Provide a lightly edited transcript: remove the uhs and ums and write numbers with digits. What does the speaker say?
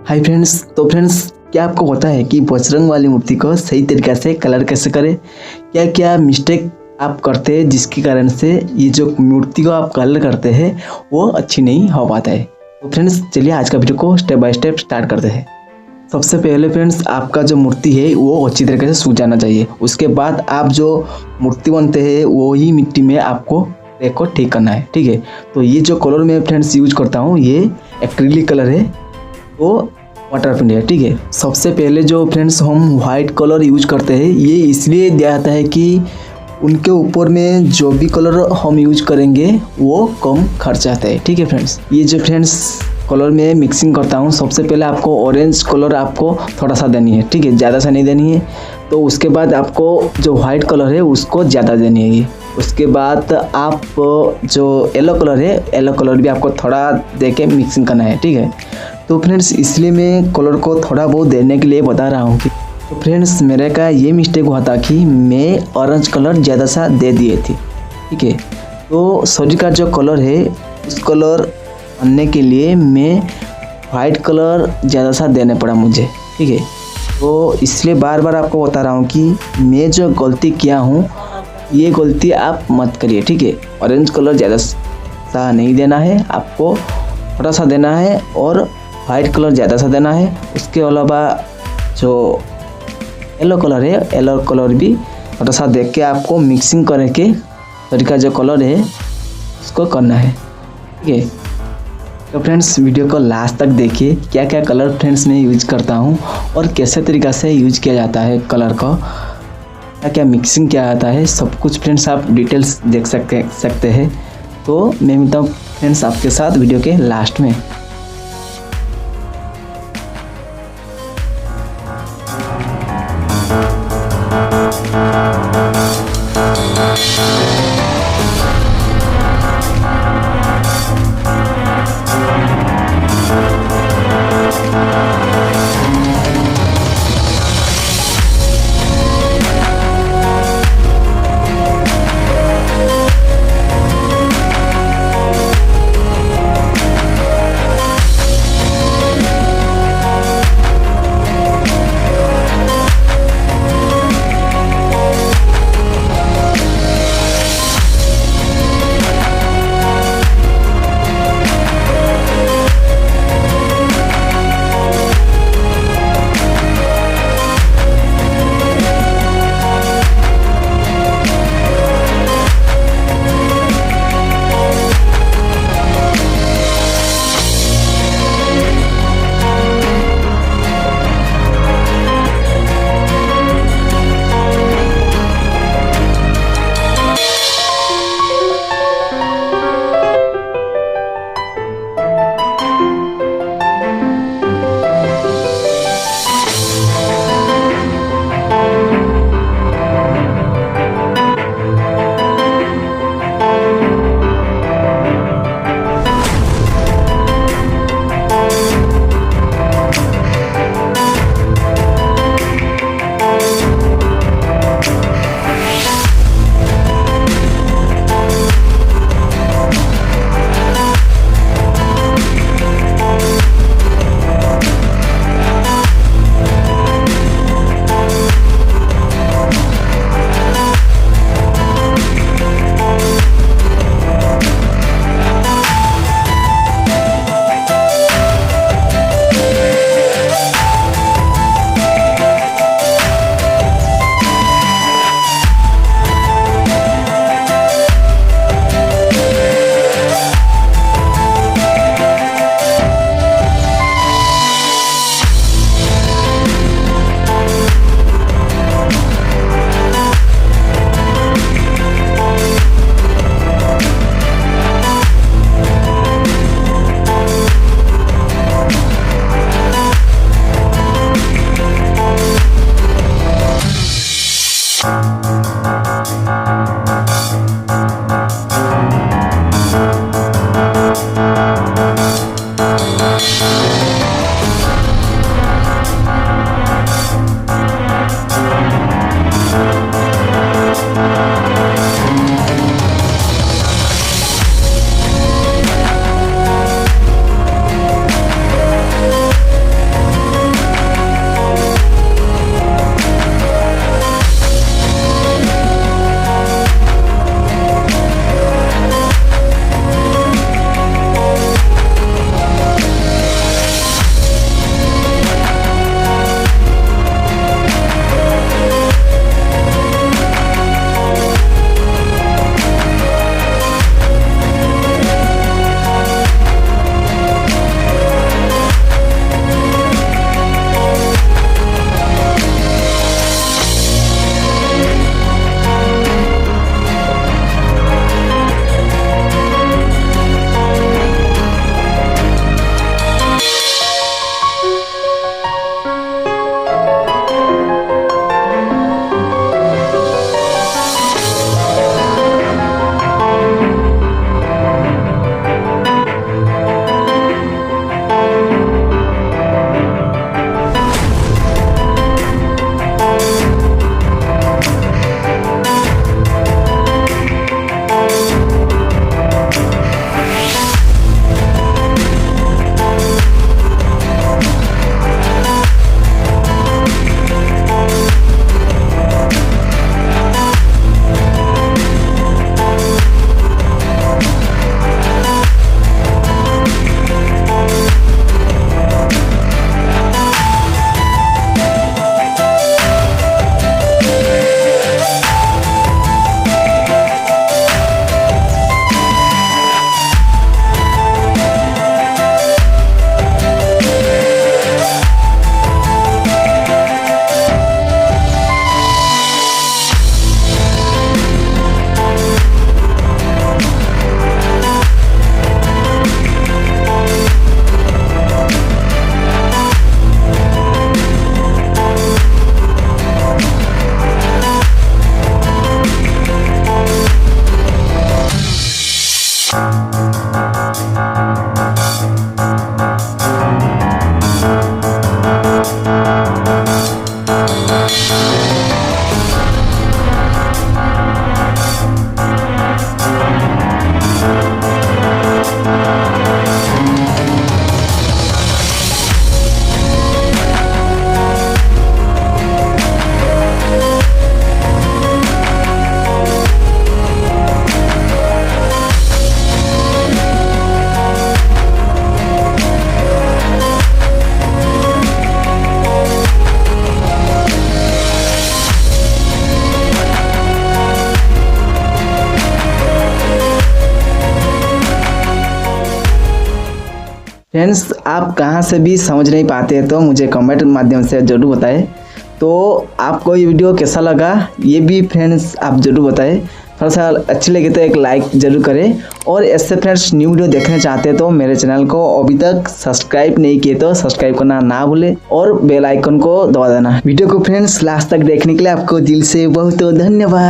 Hi friends, तो friends क्या आपको पता है कि बजरंग वाली मूर्ति को सही तरीक़े से कलर कैसे करें? क्या क्या मिस्टेक आप करते हैं जिसके कारण से ये जो मूर्ति को आप कलर करते हैं वो अच्छी नहीं हो पाता है। तो फ्रेंड्स चलिए आज का वीडियो को स्टेप बाय स्टेप स्टार्ट करते हैं। सबसे पहले फ्रेंड्स आपका जो मूर्ति है वो अच्छी तरीके से सूख जाना चाहिए। उसके बाद आप जो मूर्ति बनते हैं वो ही मिट्टी में आपको रैक को ठीक करना है, ठीक है। तो ये जो कलर मैं फ्रेंड्स यूज करता हूँ ये एक्रिलिक कलर है, वो वाटर प्रिंट है, ठीक है। सबसे पहले जो फ्रेंड्स हम वाइट कलर यूज करते हैं ये इसलिए दिया जाता है कि उनके ऊपर में जो भी कलर हम यूज करेंगे वो कम खर्च आता है, ठीक है फ्रेंड्स। ये जो फ्रेंड्स कलर में मिक्सिंग करता हूँ, सबसे पहले आपको ऑरेंज कलर आपको थोड़ा सा देनी है, ठीक है, ज़्यादा सा नहीं देनी है। तो उसके बाद आपको जो वाइट कलर है उसको ज़्यादा देनी है। उसके बाद आप जो येलो कलर है, येलो कलर भी आपको थोड़ा दे के मिक्सिंग करना है, ठीक है। तो फ्रेंड्स इसलिए मैं कलर को थोड़ा बहुत देने के लिए बता रहा हूँ कि तो फ्रेंड्स मेरे का ये मिस्टेक हुआ था कि मैं ऑरेंज कलर ज़्यादा सा दे दिए थे, ठीक है। तो सॉरी का जो कलर है उस कलर बनने के लिए मैं वाइट कलर ज़्यादा सा देने पड़ा मुझे, ठीक है। तो इसलिए बार बार आपको बता रहा हूँ कि मैं जो गलती किया हूँ ये गलती आप मत करिए, ठीक है। ऑरेंज कलर ज़्यादा सा नहीं देना है, आपको थोड़ा सा देना है, और वाइट कलर ज़्यादा सा देना है। उसके अलावा जो येलो कलर है, येलो कलर भी थोड़ा सा देख के आपको मिक्सिंग करके तरीका जो कलर है उसको करना है, ठीक है। तो फ्रेंड्स वीडियो को लास्ट तक देखिए, क्या क्या कलर फ्रेंड्स मैं यूज करता हूँ और कैसे तरीक़ा से यूज किया जाता है कलर को, क्या क्या मिक्सिंग किया जाता है, सब कुछ फ्रेंड्स आप डिटेल्स देख सकते हैं। तो मैं मिलता हूँ फ्रेंड्स आपके साथ वीडियो के लास्ट में। फ्रेंड्स आप कहाँ से भी समझ नहीं पाते तो मुझे कमेंट माध्यम से ज़रूर बताएं। तो आपको ये वीडियो कैसा लगा ये भी फ्रेंड्स आप ज़रूर बताएं। थोड़ा सा अच्छी लगे तो एक लाइक ज़रूर करें, और ऐसे फ्रेंड्स न्यू वीडियो देखना चाहते हैं तो मेरे चैनल को अभी तक सब्सक्राइब नहीं किए तो सब्सक्राइब करना ना भूलें और बेल आइकन को दबा देना। वीडियो को फ्रेंड्स लास्ट तक देखने के लिए आपको दिल से बहुत धन्यवाद।